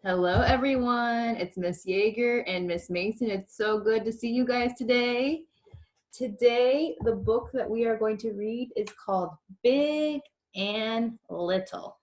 Hello, everyone. It's Miss Yeager and Miss Mason. It's so good to see you guys today. Today, the book that we are going to read is called Big and Little.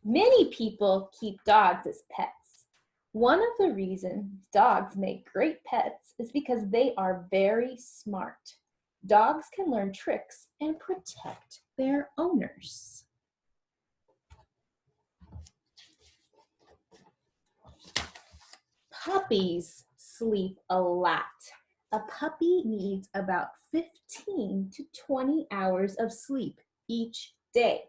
Many people keep dogs as pets. One of the reasons dogs make great pets is because they are very smart. Dogs can learn tricks and protect their owners. Puppies sleep a lot. A puppy needs about 15 to 20 hours of sleep each day.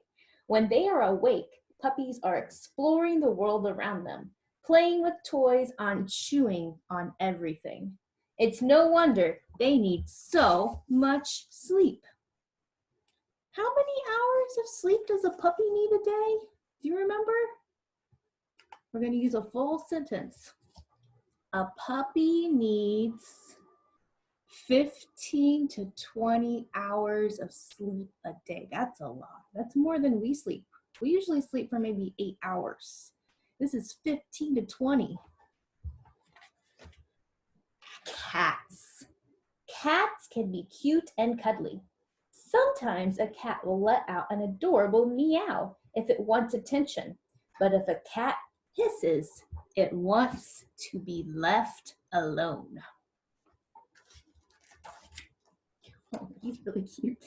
When they are awake, puppies are exploring the world around them, playing with toys, chewing on everything. It's no wonder they need so much sleep. How many hours of sleep does a puppy need a day? Do you remember? We're going to use a full sentence. A puppy needs 15 to 20 hours of sleep a day. That's a lot. That's more than we sleep. We usually sleep for maybe 8 hours. This is 15 to 20. Cats. Cats can be cute and cuddly. Sometimes a cat will let out an adorable meow if it wants attention. But if a cat hisses, it wants to be left alone. Oh, he's really cute.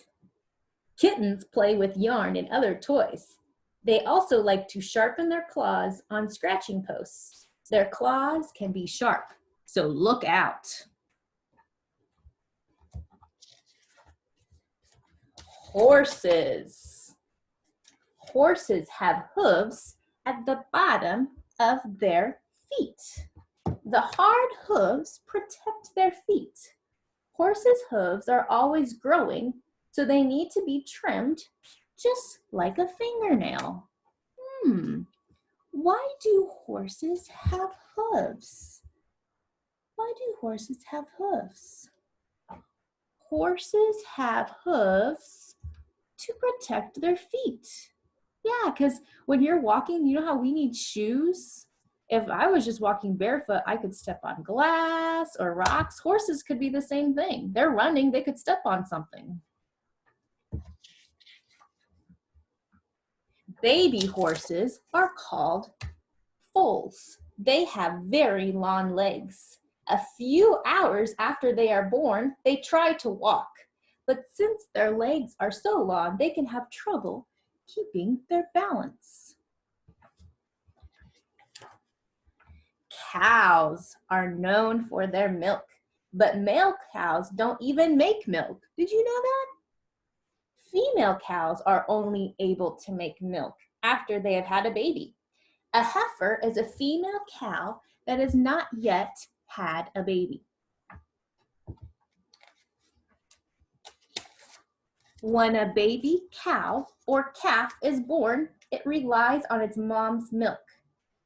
Kittens play with yarn and other toys. They also like to sharpen their claws on scratching posts. Their claws can be sharp, so look out. Horses. Horses have hooves at the bottom of their feet. The hard hooves protect their feet. Horses' hooves are always growing, so they need to be trimmed just like a fingernail. Why do horses have hooves? Why do horses have hooves? Horses have hooves to protect their feet. Yeah, because when you're walking, you know how we need shoes? If I was just walking barefoot, I could step on glass or rocks. Horses could be the same thing. They're running, they could step on something. Baby horses are called foals. They have very long legs. A few hours after they are born, they try to walk. But since their legs are so long, they can have trouble keeping their balance. Cows are known for their milk, but male cows don't even make milk. Did you know that? Female cows are only able to make milk after they have had a baby. A heifer is a female cow that has not yet had a baby. When a baby cow or calf is born, it relies on its mom's milk.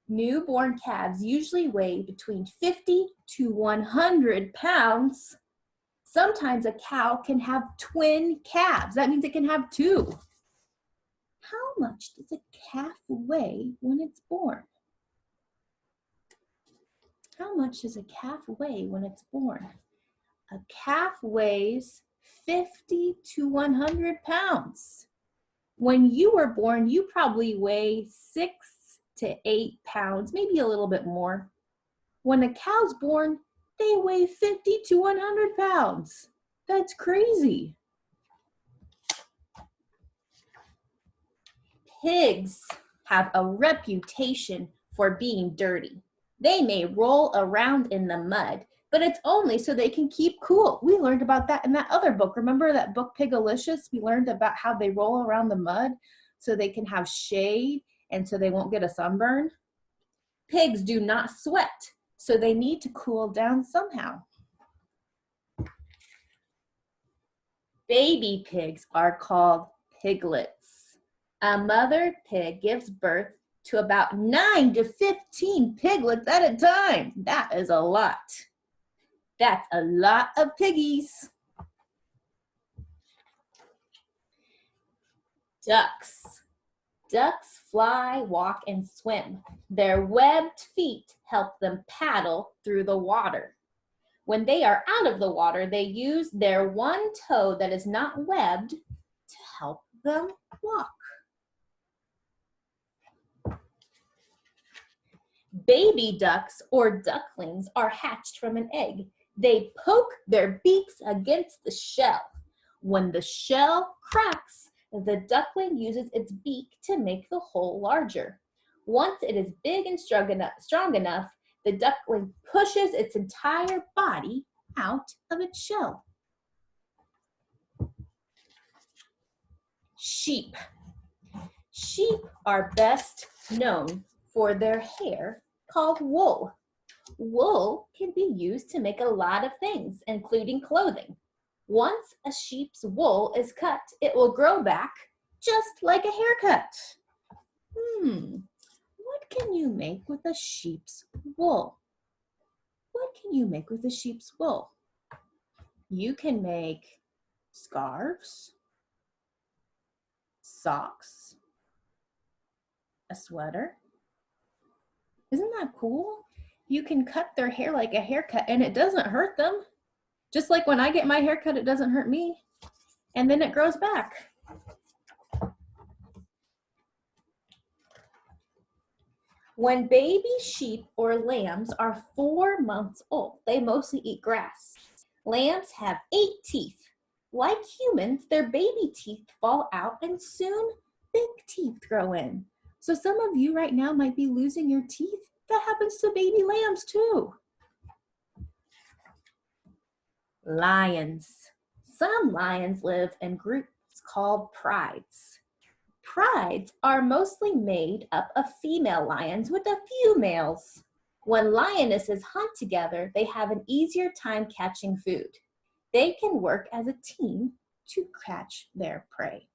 Newborn calves usually weigh between 50 to 100 pounds. Sometimes a cow can have twin calves. That means it can have two. How much does a calf weigh when it's born? How much does a calf weigh when it's born? A calf weighs 50 to 100 pounds. When you were born, you probably weigh 6 to 8 pounds, maybe a little bit more. When a cow's born, they weigh 50 to 100 pounds. That's crazy. Pigs have a reputation for being dirty. They may roll around in the mud, but it's only so they can keep cool. We learned about that in that other book. Remember that book, Pigalicious? We learned about how they roll around the mud so they can have shade and so they won't get a sunburn. Pigs do not sweat, so they need to cool down somehow. Baby pigs are called piglets. A mother pig gives birth to about 9 to 15 piglets at a time. That is a lot. That's a lot of piggies. Ducks. Ducks fly, walk, and swim. Their webbed feet help them paddle through the water. When they are out of the water, they use their one toe that is not webbed to help them walk. Baby ducks or ducklings are hatched from an egg. They poke their beaks against the shell. When the shell cracks, the duckling uses its beak to make the hole larger. Once it is big and strong enough, the duckling pushes its entire body out of its shell. Sheep. Sheep are best known for their hair called wool. Wool can be used to make a lot of things, including clothing. Once a sheep's wool is cut, it will grow back just like a haircut. What can you make with a sheep's wool? What can you make with a sheep's wool? You can make scarves, socks, a sweater. Isn't that cool? You can cut their hair like a haircut and it doesn't hurt them. Just like when I get my hair cut, it doesn't hurt me. And then it grows back. When baby sheep or lambs are 4 months old, they mostly eat grass. Lambs have 8 teeth. Like humans, their baby teeth fall out and soon big teeth grow in. So some of you right now might be losing your teeth. That happens to baby lambs too. Lions. Some lions live in groups called prides. Prides are mostly made up of female lions with a few males. When lionesses hunt together, they have an easier time catching food. They can work as a team to catch their prey.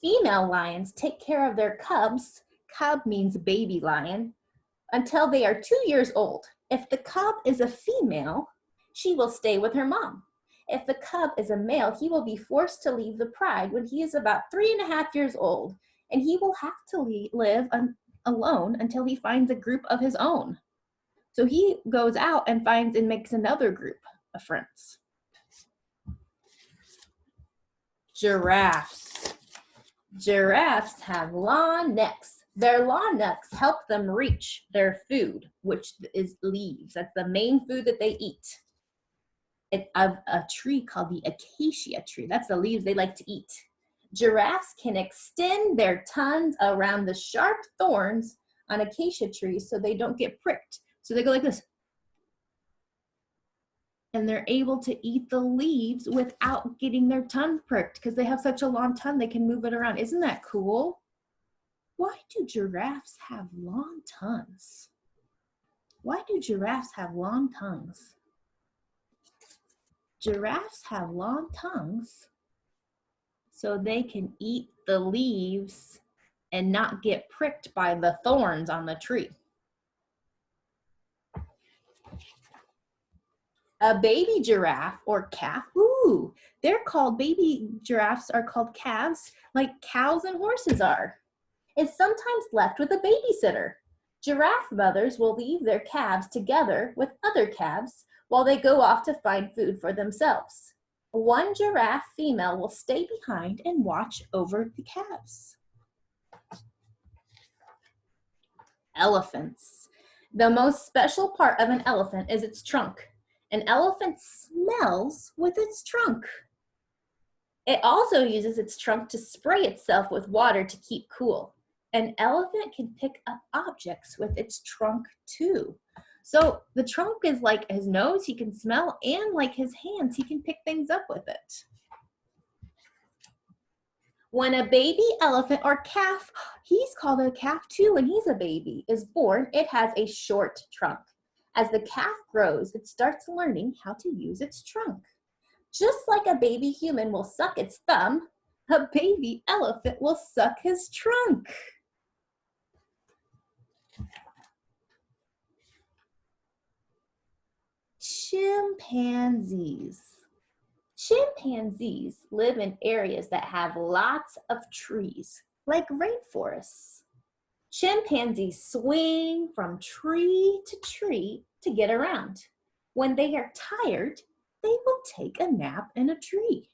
Female lions take care of their cubs, cub means baby lion, until they are 2 years old. If the cub is a female, she will stay with her mom. If the cub is a male, he will be forced to leave the pride when he is about 3.5 years old, and he will have to live alone until he finds a group of his own. So he goes out and finds and makes another group of friends. Giraffes. Giraffes have long necks. Their long necks help them reach their food, which is leaves. That's the main food that they eat. It's of a tree called the acacia tree. That's the leaves they like to eat. Giraffes can extend their tongues around the sharp thorns on acacia trees so they don't get pricked. So they go like this. And they're able to eat the leaves without getting their tongue pricked because they have such a long tongue they can move it around. Isn't that cool? Why do giraffes have long tongues? Why do giraffes have long tongues? Giraffes have long tongues so they can eat the leaves and not get pricked by the thorns on the tree. A baby giraffe or calf, they're called, baby giraffes are called calves like cows and horses are. Is sometimes left with a babysitter. Giraffe mothers will leave their calves together with other calves while they go off to find food for themselves. One giraffe female will stay behind and watch over the calves. Elephants. The most special part of an elephant is its trunk. An elephant smells with its trunk. It also uses its trunk to spray itself with water to keep cool. An elephant can pick up objects with its trunk too. So the trunk is like his nose, he can smell, and like his hands, he can pick things up with it. When a baby elephant or calf, he's called a calf too when he's a baby, is born, it has a short trunk. As the calf grows, it starts learning how to use its trunk. Just like a baby human will suck its thumb, a baby elephant will suck his trunk. Chimpanzees. Chimpanzees live in areas that have lots of trees, like rainforests. Chimpanzees swing from tree to tree to get around. When they are tired, they will take a nap in a tree.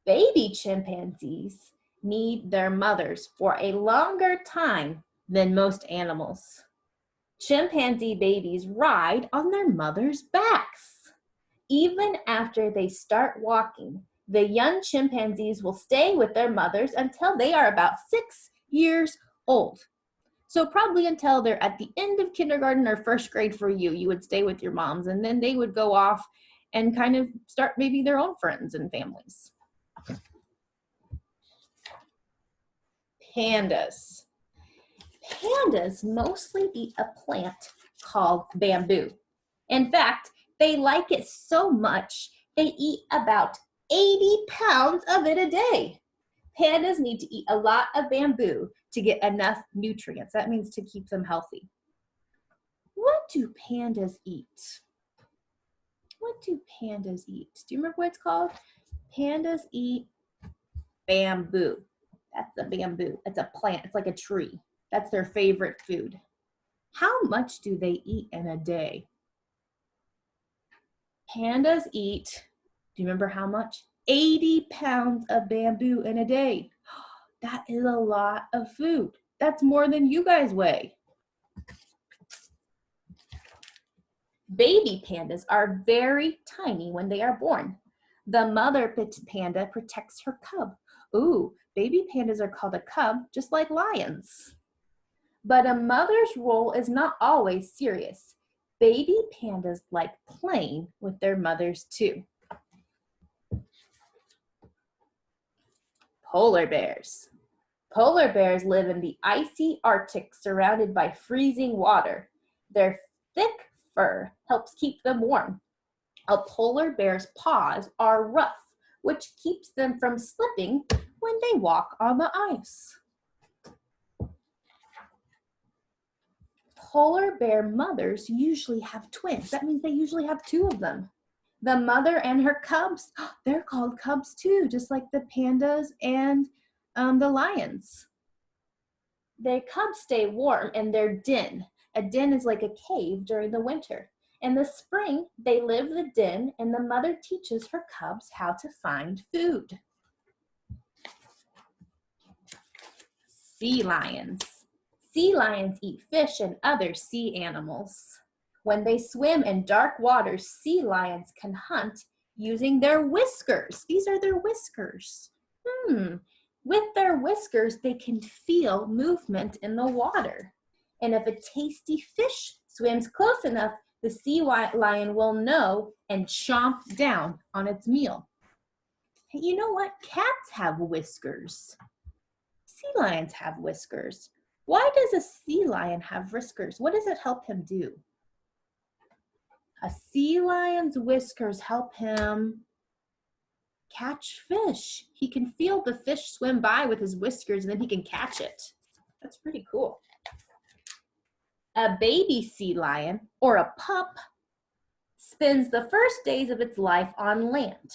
Baby chimpanzees need their mothers for a longer time than most animals. Chimpanzee babies ride on their mothers' backs. Even after they start walking, the young chimpanzees will stay with their mothers until they are about 6 years old. So probably until they're at the end of kindergarten or first grade for you, you would stay with your moms, and then they would go off and kind of start maybe their own friends and families. Pandas. Pandas mostly eat a plant called bamboo. In fact, they like it so much, they eat about 80 pounds of it a day. Pandas need to eat a lot of bamboo to get enough nutrients. That means to keep them healthy. What do pandas eat? What do pandas eat? Do you remember what it's called? Pandas eat bamboo. That's the bamboo. It's a plant. It's like a tree. That's their favorite food. How much do they eat in a day? Pandas eat, do you remember how much? 80 pounds of bamboo in a day. That is a lot of food. That's more than you guys weigh. Baby pandas are very tiny when they are born. The mother panda protects her cub. Ooh, baby pandas are called a cub, just like lions. But a mother's role is not always serious. Baby pandas like playing with their mothers too. Polar bears. Polar bears live in the icy Arctic surrounded by freezing water. Their thick fur helps keep them warm. A polar bear's paws are rough, which keeps them from slipping when they walk on the ice. Polar bear mothers usually have twins. That means they usually have 2 of them. The mother and her cubs, they're called cubs too, just like the pandas and the lions. Their cubs stay warm in their den. A den is like a cave during the winter. In the spring, they live in the den, and the mother teaches her cubs how to find food. Sea lions. Sea lions eat fish and other sea animals. When they swim in dark waters, sea lions can hunt using their whiskers. These are their whiskers. With their whiskers, they can feel movement in the water. And if a tasty fish swims close enough, the sea lion will know and chomp down on its meal. Hey, you know what? Cats have whiskers. Sea lions have whiskers. Why does a sea lion have whiskers? What does it help him do? A sea lion's whiskers help him catch fish. He can feel the fish swim by with his whiskers, and then he can catch it. That's pretty cool. A baby sea lion, or a pup, spends the first days of its life on land.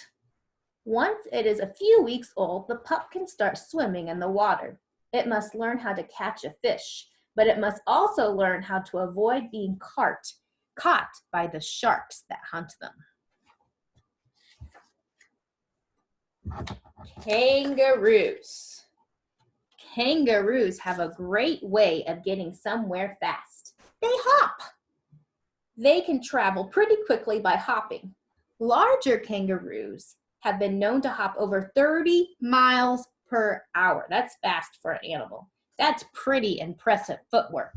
Once it is a few weeks old, the pup can start swimming in the water. It must learn how to catch a fish, but it must also learn how to avoid being caught by the sharks that hunt them. Kangaroos. Kangaroos have a great way of getting somewhere fast. They hop. They can travel pretty quickly by hopping. Larger kangaroos have been known to hop over 30 miles per hour. That's fast for an animal. That's pretty impressive footwork.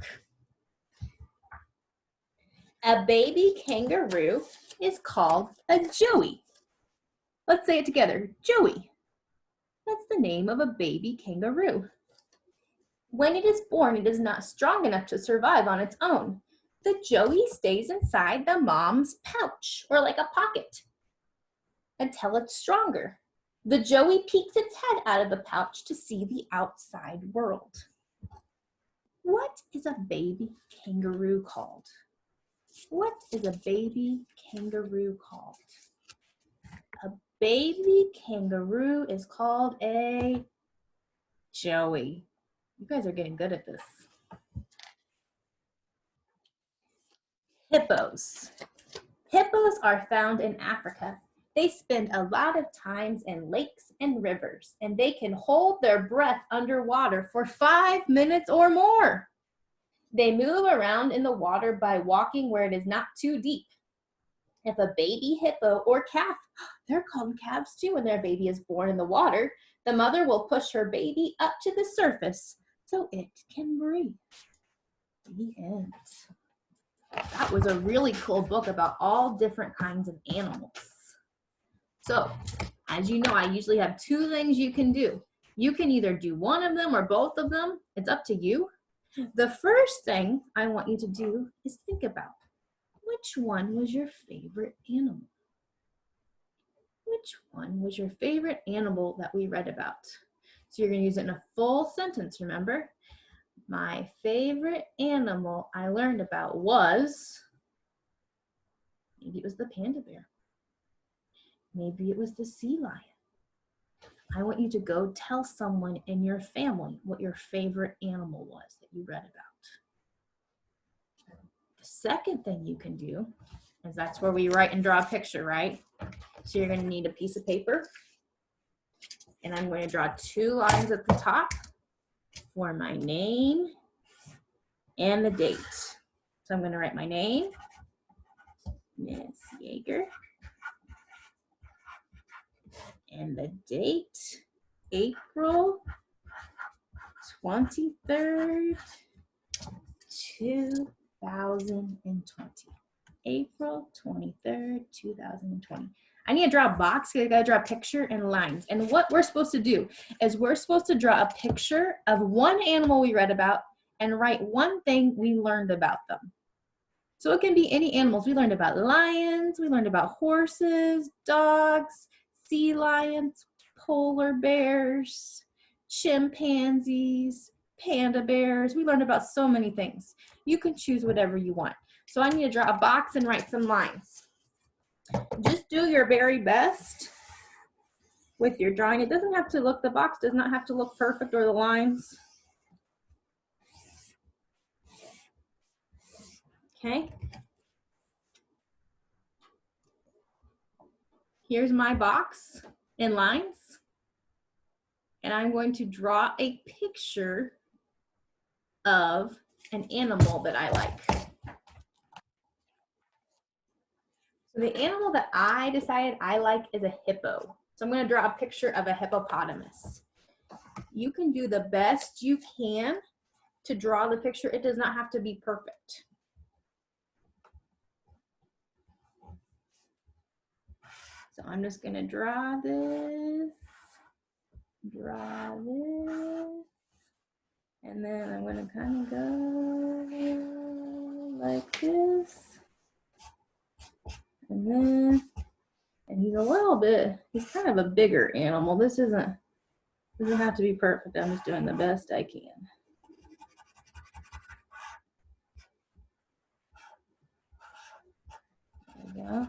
A baby kangaroo is called a joey. Let's say it together, joey. That's the name of a baby kangaroo. When it is born, it is not strong enough to survive on its own. The joey stays inside the mom's pouch, or like a pocket, until it's stronger. The joey peeks its head out of the pouch to see the outside world. What is a baby kangaroo called? What is a baby kangaroo called? A baby kangaroo is called a joey. You guys are getting good at this. Hippos. Hippos are found in Africa. They spend a lot of times in lakes and rivers, and they can hold their breath underwater for 5 minutes or more. They move around in the water by walking where it is not too deep. If a baby hippo or calf, they're called calves too when their baby is born in the water, the mother will push her baby up to the surface so it can breathe. The end. That was a really cool book about all different kinds of animals. So, as you know, I usually have 2 things you can do. You can either do one of them or both of them. It's up to you. The first thing I want you to do is think about, which one was your favorite animal? Which one was your favorite animal that we read about? So you're going to use it in a full sentence, remember? My favorite animal I learned about was, maybe it was the panda bear. Maybe it was the sea lion. I want you to go tell someone in your family what your favorite animal was that you read about. The second thing you can do is that's where we write and draw a picture, right? So you're going to need a piece of paper, and I'm going to draw 2 lines at the top for my name and the date. So I'm going to write my name, Miss Yeager, and the date, April 23rd, 2020. April 23rd, 2020. I need to draw a box, because I gotta draw a picture and lines. And what we're supposed to do is we're supposed to draw a picture of one animal we read about and write one thing we learned about them. So it can be any animals. We learned about lions, we learned about horses, dogs, sea lions, polar bears, chimpanzees, panda bears. We learned about so many things. You can choose whatever you want. So I need to draw a box and write some lines. Just do your very best with your drawing. It doesn't have to look, the box does not have to look perfect, or the lines. Okay. Here's my box in lines, and I'm going to draw a picture of an animal that I like. So the animal that I decided I like is a hippo. So I'm going to draw a picture of a hippopotamus. You can do the best you can to draw the picture. It does not have to be perfect. So I'm just going to draw this, and then I'm going to kind of go like this. And he's a little bit, he's kind of a bigger animal. This doesn't have to be perfect. I'm just doing the best I can. There we go.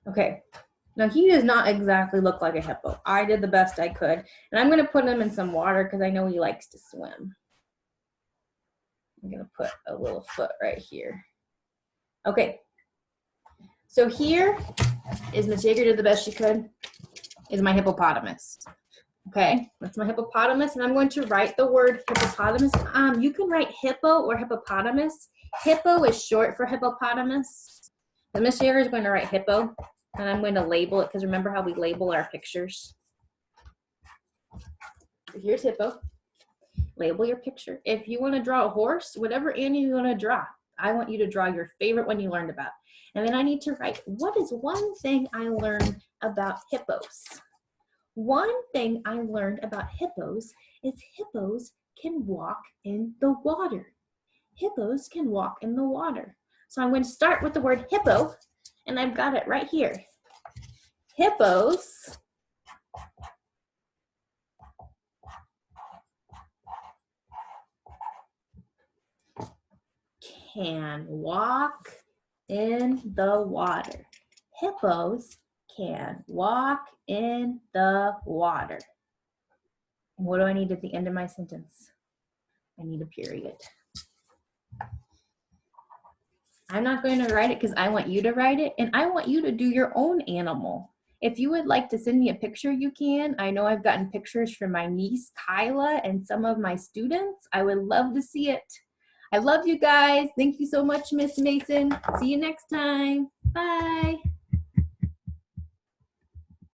Okay, now he does not exactly look like a hippo. I did the best I could, and I'm going to put him in some water because I know he likes to swim. I'm going to put a little foot right here. Okay, so here is Miss Yeager did the best she could, is my hippopotamus. Okay, that's my hippopotamus, and I'm going to write the word hippopotamus. You can write hippo or hippopotamus. Hippo is short for hippopotamus. But Miss Yeager is going to write hippo, and I'm going to label it, because remember how we label our pictures. So here's hippo. Label your picture. If you want to draw a horse, whatever animal you want to draw, I want you to draw your favorite one you learned about. And then I need to write, what is one thing I learned about hippos? One thing I learned about hippos is hippos can walk in the water. Hippos can walk in the water. So I'm going to start with the word hippo, and I've got it right here. Hippos can walk in the water. Hippos can walk in the water. And what do I need at the end of my sentence? I need a period. I'm not going to write it because I want you to write it, and I want you to do your own animal. If you would like to send me a picture, you can. I know I've gotten pictures from my niece, Kyla, and some of my students. I would love to see it. I love you guys. Thank you so much, Miss Mason. See you next time. Bye.